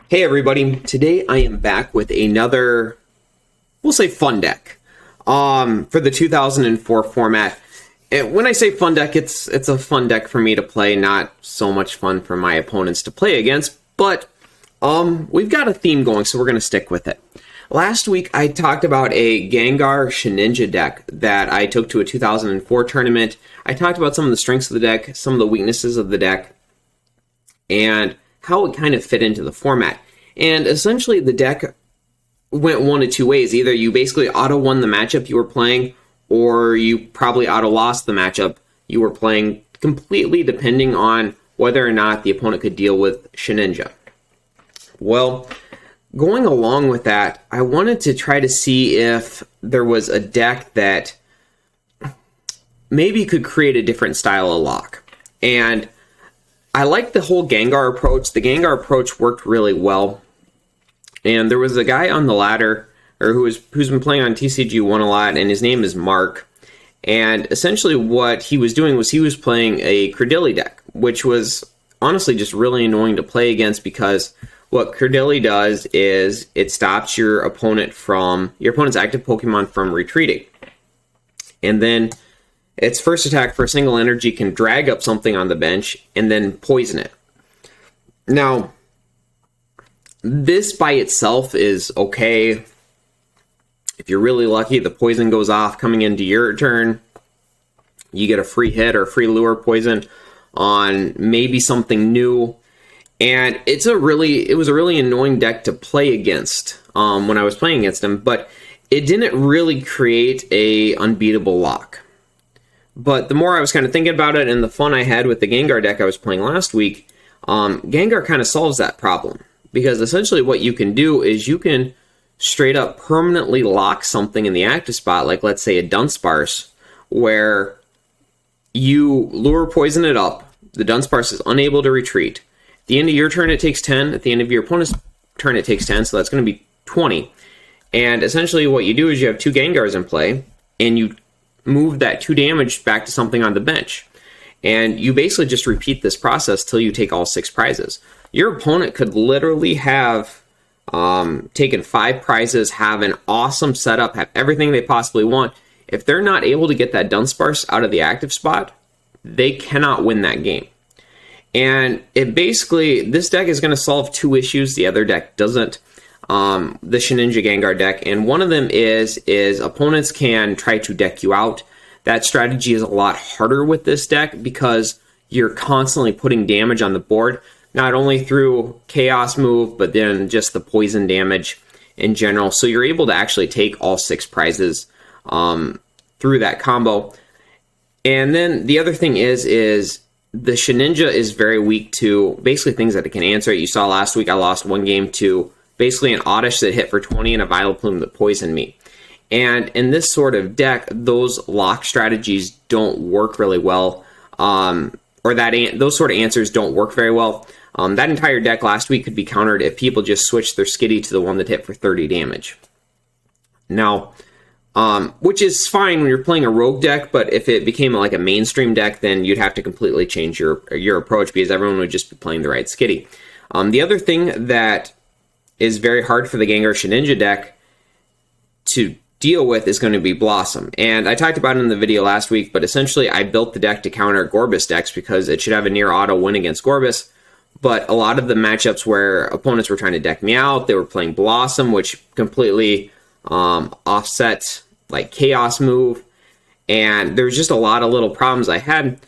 Hey everybody, today I am back with another, we'll say fun deck, for the 2004 format. And when I say fun deck, it's a fun deck for me to play, not so much fun for my opponents to play against, but we've got a theme going, so we're going to stick with it. Last week I talked about a Gengar Shedinja deck that I took to a 2004 tournament. I talked about some of the strengths of the deck, some of the weaknesses of the deck, and how it kind of fit into the format. And essentially the deck went one of two ways. Either you basically auto-won the matchup you were playing, or you probably auto-lost the matchup you were playing, completely depending on whether or not the opponent could deal with Shedinja. Well, going along with that, I wanted to try to see if there was a deck that maybe could create a different style of lock. And I like the whole Gengar approach. The Gengar approach worked really well. And there was a guy on the ladder, or who's been playing on TCG1 a lot, and his name is Mark. And essentially what he was doing was he was playing a Cradily deck, which was honestly just really annoying to play against, because what Cradily does is it stops your opponent's active Pokemon from retreating. And then its first attack for a single energy can drag up something on the bench and then poison it. Now, this by itself is okay. If you're really lucky, the poison goes off coming into your turn. You get a free hit or free lure poison on maybe something new. And it was a really annoying deck to play against when I was playing against him, but it didn't really create a unbeatable lock. But the more I was kind of thinking about it and the fun I had with the Gengar deck I was playing last week, Gengar kind of solves that problem. Because essentially what you can do is you can straight up permanently lock something in the active spot, like let's say a Dunsparce, where you lure poison it up, the Dunsparce is unable to retreat. At the end of your turn it takes 10, at the end of your opponent's turn it takes 10, so that's going to be 20. And essentially what you do is you have two Gengars in play, and you move that 2 damage back to something on the bench. And you basically just repeat this process till you take all 6 prizes. Your opponent could literally have taken 5 prizes, have an awesome setup, have everything they possibly want. If they're not able to get that Dunsparce out of the active spot, they cannot win that game. And this deck is going to solve 2 issues the other deck doesn't. The Shedinja Gengar deck, and one of them is opponents can try to deck you out. That strategy is a lot harder with this deck because you're constantly putting damage on the board, not only through Chaos Move, but then just the poison damage in general. So you're able to actually take all 6 prizes through that combo. And then the other thing is the Shedinja is very weak to basically things that it can answer. You saw last week I lost one game to basically an Oddish that hit for 20 and a Vileplume that poisoned me. And in this sort of deck, those lock strategies don't work really well, those sort of answers don't work very well. That entire deck last week could be countered if people just switched their Skitty to the one that hit for 30 damage. Now, which is fine when you're playing a rogue deck, but if it became like a mainstream deck, then you'd have to completely change your approach, because everyone would just be playing the right Skitty. The other thing that is very hard for the Gengar Shedinja deck to deal with is going to be Blossom. And I talked about it in the video last week, but essentially I built the deck to counter Gorbis decks because it should have a near auto win against Gorbis. But a lot of the matchups where opponents were trying to deck me out, they were playing Blossom, which completely offset like Chaos Move. And there's just a lot of little problems I had.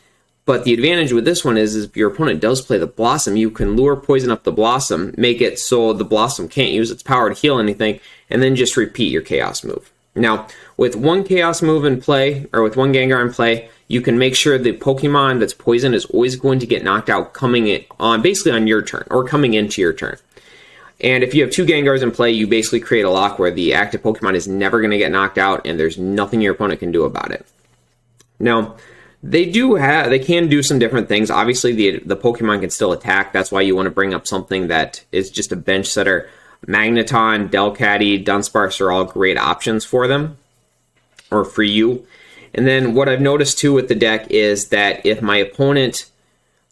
But the advantage with this one is if your opponent does play the Blossom, you can lure poison up the Blossom, make it so the Blossom can't use its power to heal anything, and then just repeat your Chaos Move. Now, with one Chaos Move in play, or with one Gengar in play, you can make sure the Pokemon that's poisoned is always going to get knocked out basically on your turn, or coming into your turn. And if you have 2 Gengars in play, you basically create a lock where the active Pokemon is never going to get knocked out, and there's nothing your opponent can do about it. Now, they can do some different things. Obviously, the Pokemon can still attack. That's why you want to bring up something that is just a bench setter. Magneton, Delcatty, Dunsparce are all great options for them, or for you. And then what I've noticed too with the deck is that if my opponent,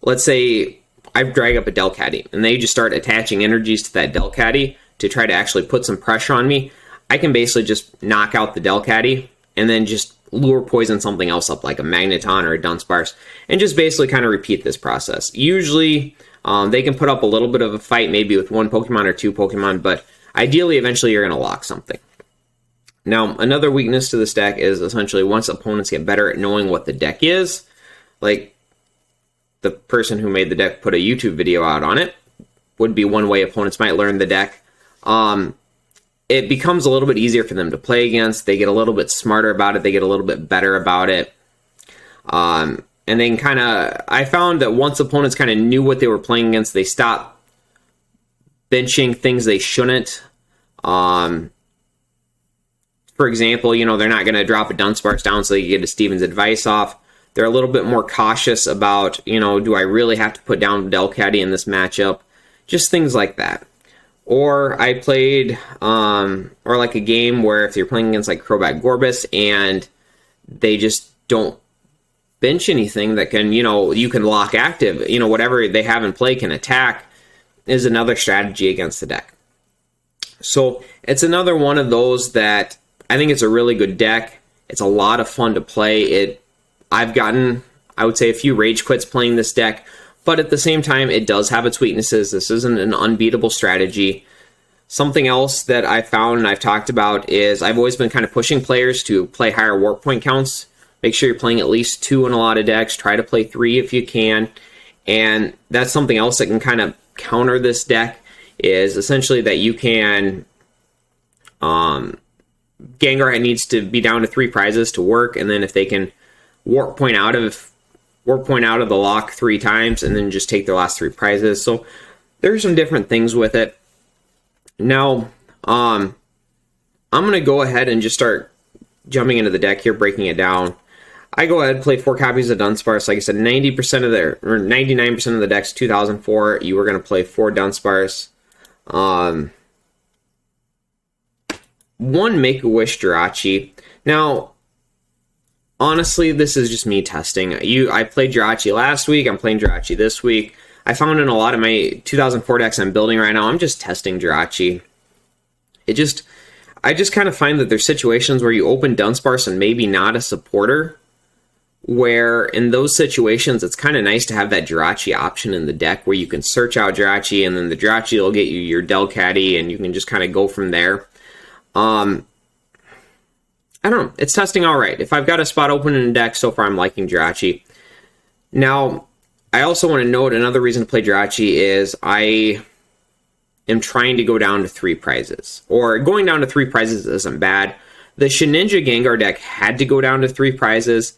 let's say I drag up a Delcatty and they just start attaching energies to that Delcatty to try to actually put some pressure on me, I can basically just knock out the Delcatty and then just lure poison something else up, like a Magneton or a Dunsparce, and just basically kind of repeat this process. Usually, they can put up a little bit of a fight, maybe with one Pokemon or two Pokemon, but ideally, eventually, you're going to lock something. Now, another weakness to this deck is essentially once opponents get better at knowing what the deck is, like the person who made the deck put a YouTube video out on it, would be one way opponents might learn the deck. It becomes a little bit easier for them to play against. They get a little bit smarter about it. They get a little bit better about it. And then I found that once opponents kind of knew what they were playing against, they stopped benching things they shouldn't. For example, they're not going to drop a Dunsparce down so they can get a Steven's Advice off. They're a little bit more cautious about, do I really have to put down Delcatty in this matchup? Just things like that. Or I played, or like a game where if you're playing against like Crobat Gorbis and they just don't bench anything that can, you can lock active, whatever they have in play can attack, is another strategy against the deck. So it's another one of those that I think it's a really good deck. It's a lot of fun to play. I've gotten, I would say, a few rage quits playing this deck. But at the same time, it does have its weaknesses. This isn't an unbeatable strategy. Something else that I found and I've talked about is I've always been kind of pushing players to play higher warp point counts. Make sure you're playing at least 2 in a lot of decks. Try to play 3 if you can. And that's something else that can kind of counter this deck, is essentially that you can... Gengar needs to be down to 3 prizes to work, and then if they can warp point out of the lock 3 times and then just take their last 3 prizes. So there's some different things with it. Now, I'm going to go ahead and just start jumping into the deck here, breaking it down. I go ahead and play 4 copies of Dunsparce. Like I said, 99% of the deck's 2004. You were going to play 4 Dunsparce. 1 Make-A-Wish Jirachi. Now, honestly, this is just me testing. I played Jirachi last week. I'm playing Jirachi this week. I found in a lot of my 2004 decks I'm building right now, I'm just testing Jirachi. I just kind of find that there's situations where you open Dunsparce and maybe not a supporter, where in those situations it's kind of nice to have that Jirachi option in the deck where you can search out Jirachi and then the Jirachi will get you your Delcatty and you can just kind of go from there. I don't know. It's testing all right. If I've got a spot open in the deck, so far I'm liking Jirachi. Now, I also want to note another reason to play Jirachi is I am trying to go down to 3 prizes. Or going down to 3 prizes isn't bad. The Shedinja Gengar deck had to go down to 3 prizes.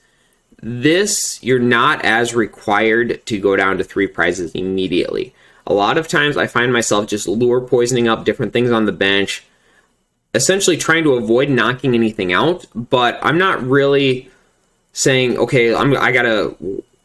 This, you're not as required to go down to 3 prizes immediately. A lot of times I find myself just lure poisoning up different things on the bench, essentially trying to avoid knocking anything out, but I'm not really saying, okay, I gotta,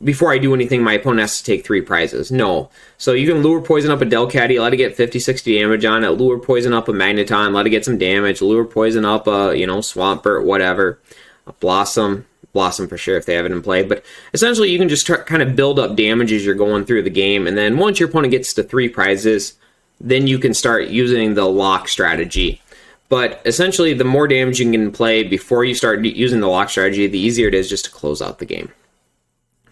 before I do anything, my opponent has to take 3 prizes. No. So you can lure poison up a Delcatty, let it get 50, 60 damage on it, lure poison up a Magneton, let it get some damage, lure poison up a, Swampert, whatever, a Blossom for sure if they have it in play, but essentially you can just kind of build up damage as you're going through the game, and then once your opponent gets to 3 prizes, then you can start using the lock strategy. But essentially, the more damage you can play before you start using the lock strategy, the easier it is just to close out the game.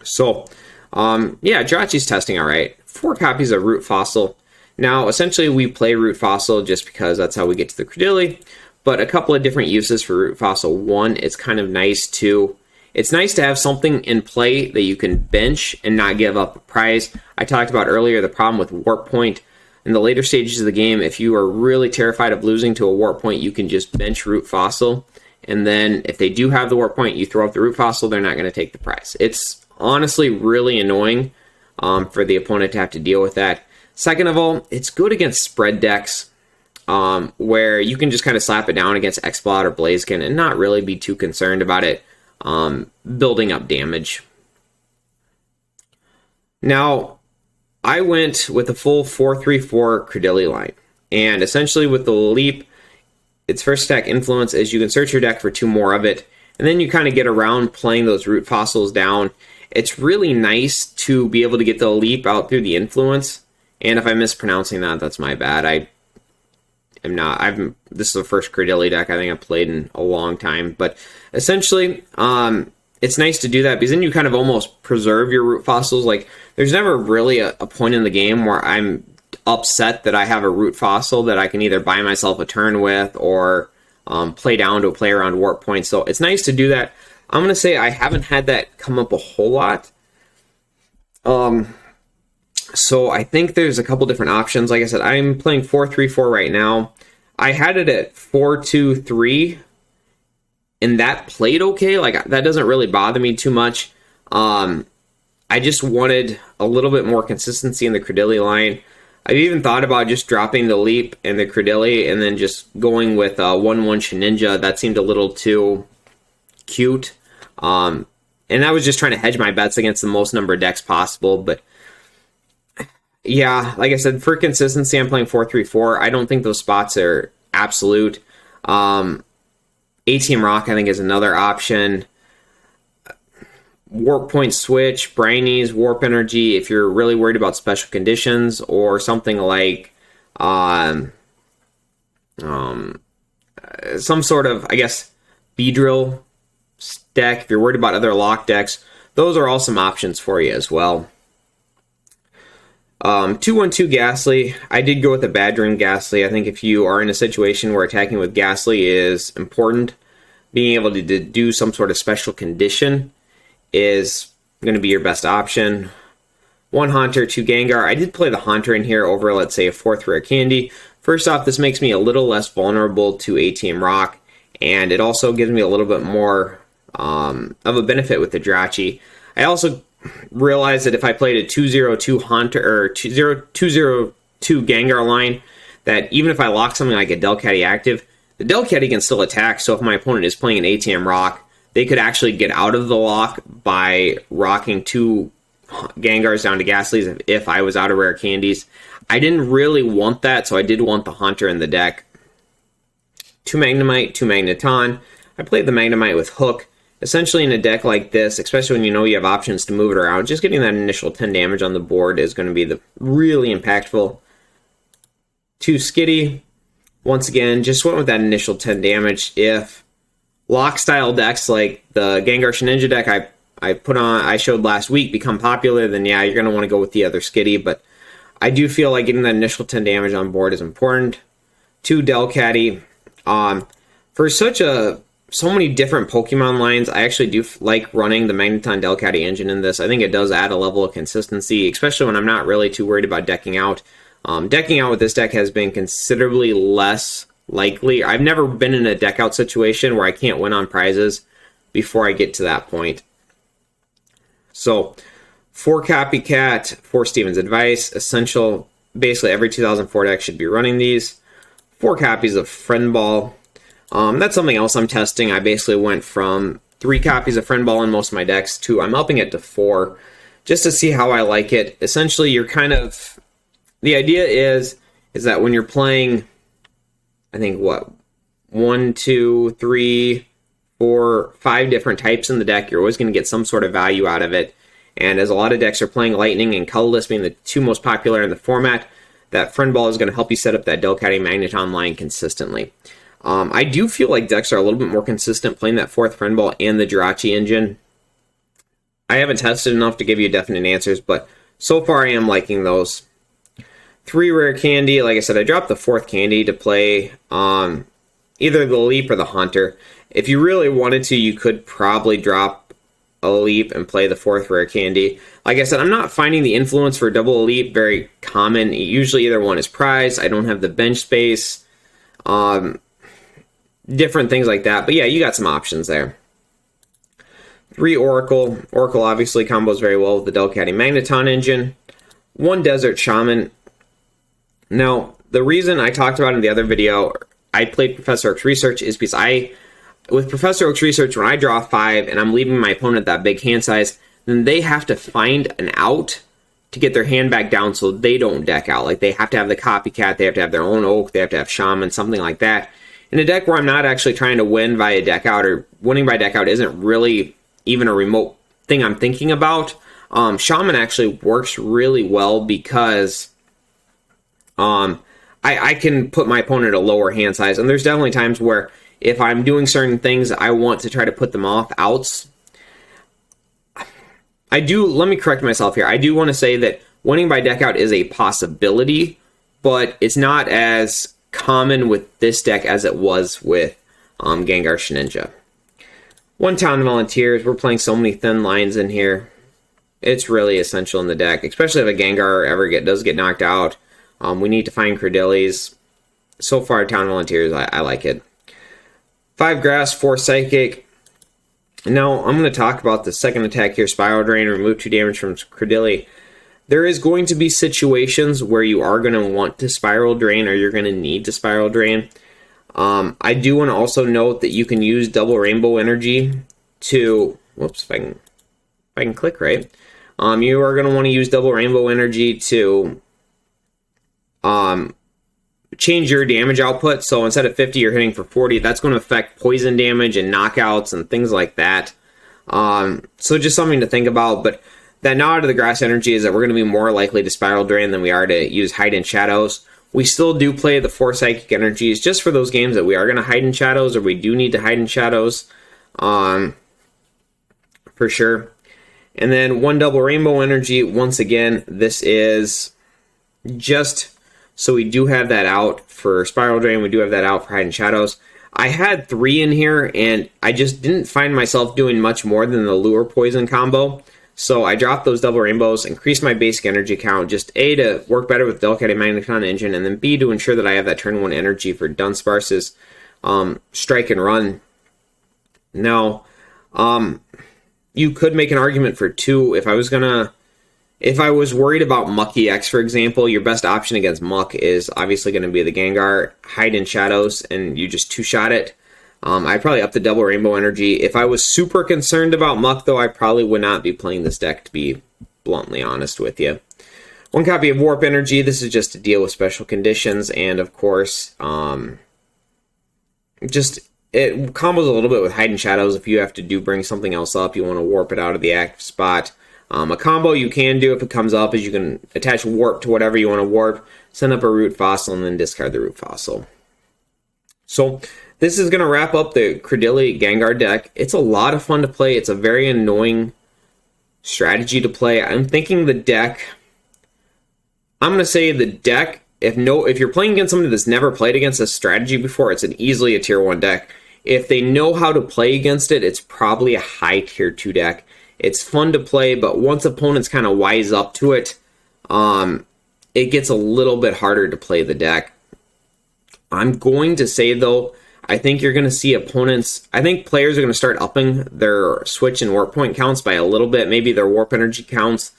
So, Jirachi's testing all right. 4 copies of Root Fossil. Now, essentially, we play Root Fossil just because that's how we get to the Cradily, but a couple of different uses for Root Fossil. One, it's kind of nice to have something in play that you can bench and not give up a prize. I talked about earlier the problem with Warp Point. In the later stages of the game, if you are really terrified of losing to a Warp Point, you can just bench Root Fossil, and then if they do have the Warp Point, you throw up the Root Fossil, they're not going to take the prize. It's honestly really annoying for the opponent to have to deal with that. Second of all, it's good against spread decks, where you can just kind of slap it down against Exploud or Blaziken and not really be too concerned about it building up damage. Now, I went with a full 4-3-4 Cradily line, and essentially with the Leap, its first attack influence is you can search your deck for 2 more of it, and then you kind of get around playing those Root Fossils down, it's really nice to be able to get the leap out through the influence. And if I'm mispronouncing that, that's my bad. This is the first Cradily deck I think I've played in a long time. But essentially, it's nice to do that because then you kind of almost preserve your root fossils. Like, there's never really a point in the game where I'm upset that I have a root fossil that I can either buy myself a turn with or play down to a play around warp point. So it's nice to do that. I'm going to say I haven't had that come up a whole lot. So I think there's a couple different options. Like I said, I'm playing 4-3-4 right now. I had it at 4-2-3, and that played okay. Like, that doesn't really bother me too much. I just wanted a little bit more consistency in the Cradily line. I've even thought about just dropping the leap and the Cradily and then just going with 1-1 Shedinja. That seemed a little too cute. And I was just trying to hedge my bets against the most number of decks possible. But yeah, like I said, for consistency, I'm playing 4-3-4. I don't think those spots are absolute. ATM Rock, I think, is another option. Warp Point Switch, Brinies, Warp Energy, if you're really worried about special conditions, or something like some sort of, I guess, Beedrill deck. If you're worried about other lock decks, those are all some options for you as well. 2-1-2 Ghastly. I did go with a Bad Dream Ghastly. I think if you are in a situation where attacking with Ghastly is important, being able to do some sort of special condition is going to be your best option. 1 Haunter, 2 Gengar. I did play the Haunter in here over, let's say, a 4th Rare Candy. First off, this makes me a little less vulnerable to ATM Rock, and it also gives me a little bit more of a benefit with the Jirachi. I also realized that if I played a 2-0-2 Haunter or 2-0-2 Gengar line, that even if I lock something like a Delcatty active, the Delcatty can still attack. So if my opponent is playing an ATM Rock, they could actually get out of the lock by rocking 2 Gengars down to Ghastlies if I was out of rare candies. I didn't really want that, so I did want the Haunter in the deck. 2 Magnemite, 2 Magneton. I played the Magnemite with Hook. Essentially, in a deck like this, especially when you know you have options to move it around, just getting that initial 10 damage on the board is going to be the really impactful. 2 Skitty. Once again, just went with that initial 10 damage. If lock-style decks like the Gengar Shedinja deck I showed last week become popular, then yeah, you're going to want to go with the other Skitty, but I do feel like getting that initial 10 damage on board is important. 2 Delcatty. For so many different Pokemon lines, I actually do like running the Magneton Delcatty engine in this. I think it does add a level of consistency, especially when I'm not really too worried about decking out. Decking out with this deck has been considerably less likely. I've never been in a deck out situation where I can't win on prizes before I get to that point. So, 4 Copycat, 4 Steven's Advice, Essential. Basically, every 2004 deck should be running these. 4 copies of Friend Ball. That's something else I'm testing. I basically went from 3 copies of Friend Ball in most of my decks to I'm upping it to 4 just to see how I like it. Essentially, you're kind of... The idea is that when you're playing, I think, 1, 2, 3, 4, 5 different types in the deck, you're always going to get some sort of value out of it. And as a lot of decks are playing Lightning and Colorless being the 2 most popular in the format, that Friend Ball is going to help you set up that Delcatty Magneton line consistently. I do feel like decks are a little bit more consistent playing that 4th Friend Ball and the Jirachi engine. I haven't tested enough to give you definite answers, but so far I am liking those. 3 Rare Candy. Like I said, I dropped the 4th candy to play either the Leap or the Haunter. If you really wanted to, you could probably drop a Leap and play the 4th Rare Candy. Like I said, I'm not finding the influence for double Leap very common. Usually either one is prized. I don't have the bench space. Different things like that. But yeah, you got some options there. 3 Oracle. Oracle obviously combos very well with the Delcatty Magneton engine. 1 Desert Shaman. Now, the reason I talked about in the other video, I played Professor Oak's Research, is because with Professor Oak's Research, when I draw 5 and I'm leaving my opponent that big hand size, then they have to find an out to get their hand back down so they don't deck out. Like, they have to have the Copycat, they have to have their own Oak, they have to have Shaman, something like that. In a deck where I'm not actually trying to win via deck out, or winning by deck out isn't really even a remote thing I'm thinking about. Shaman actually works really well because I can put my opponent at a lower hand size, and there's definitely times where if I'm doing certain things, I want to try to put them off outs. Let me correct myself here. I do want to say that winning by deck out is a possibility, but it's not as common with this deck as it was with Gengar Shninja. One Town Volunteers. We're playing so many thin lines in here. It's really essential in the deck, especially if a Gengar ever does get knocked out. We need to find Cradillys. So far, Town Volunteers, I like it. 5 Grass, 4 Psychic. Now, I'm going to talk about the second attack here, Spiral Drain, remove 2 damage from Cradily. There is going to be situations where you are going to want to Spiral Drain, or you're going to need to Spiral Drain. I do want to also note that you can use Double Rainbow Energy to... Whoops, if I can click right. You are going to want to use Double Rainbow Energy to change your damage output. So instead of 50, you're hitting for 40. That's going to affect poison damage and knockouts and things like that. So just something to think about. But that nod to the grass energy is that we're going to be more likely to Spiral Drain than we are to use Hide in Shadows. We still do play the 4 Psychic Energies just for those games that we are going to Hide in Shadows, or we do need to Hide in Shadows, for sure. And then 1 Double Rainbow Energy. Once again, this is just... So we do have that out for Spiral Drain. We do have that out for Hide in Shadows. I had 3 in here, and I just didn't find myself doing much more than the Lure Poison combo. So I dropped those Double Rainbows, increased my basic energy count, just A, to work better with Delcatty Magneton Engine, and then B, to ensure that I have that turn 1 energy for Dunsparce's Strike and Run. Now, you could make an argument for 2 if I was worried about Mucky X, for example. Your best option against Muck is obviously going to be the Gengar, Hide in Shadows, and you just 2-shot it. I'd probably up the Double Rainbow Energy. If I was super concerned about Muck, though, I probably would not be playing this deck, to be bluntly honest with you. 1 copy of Warp Energy. This is just to deal with special conditions, and of course, it combos a little bit with Hide in Shadows. If you have to bring something else up, you want to warp it out of the active spot. A combo you can do if it comes up is you can attach Warp to whatever you want to warp, send up a Root Fossil, and then discard the Root Fossil. So this is going to wrap up the Cradily Gengar deck. It's a lot of fun to play. It's a very annoying strategy to play. I'm thinking the deck... I'm going to say the deck, if you're playing against somebody that's never played against this strategy before, it's easily a Tier 1 deck. If they know how to play against it, it's probably a high Tier 2 deck. It's fun to play, but once opponents kind of wise up to it, it gets a little bit harder to play the deck. I'm going to say, though, I think you're going to see opponents... I think players are going to start upping their Switch and Warp Point counts by a little bit, maybe their Warp Energy counts,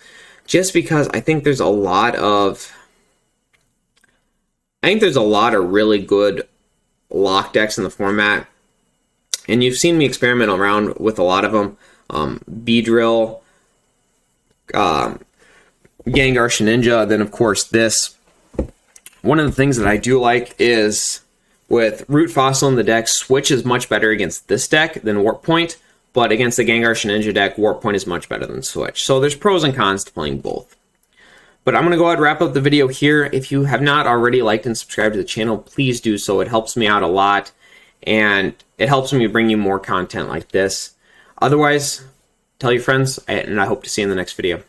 just because I think there's a lot of... really good lock decks in the format, and you've seen me experiment around with a lot of them. Beedrill, Gengar Shninja, then of course this. One of the things that I do like is with Root Fossil in the deck, Switch is much better against this deck than Warp Point, but against the Gengar Shninja deck, Warp Point is much better than Switch. So there's pros and cons to playing both. But I'm going to go ahead and wrap up the video here. If you have not already liked and subscribed to the channel, please do so. It helps me out a lot, and it helps me bring you more content like this. Otherwise, tell your friends, and I hope to see you in the next video.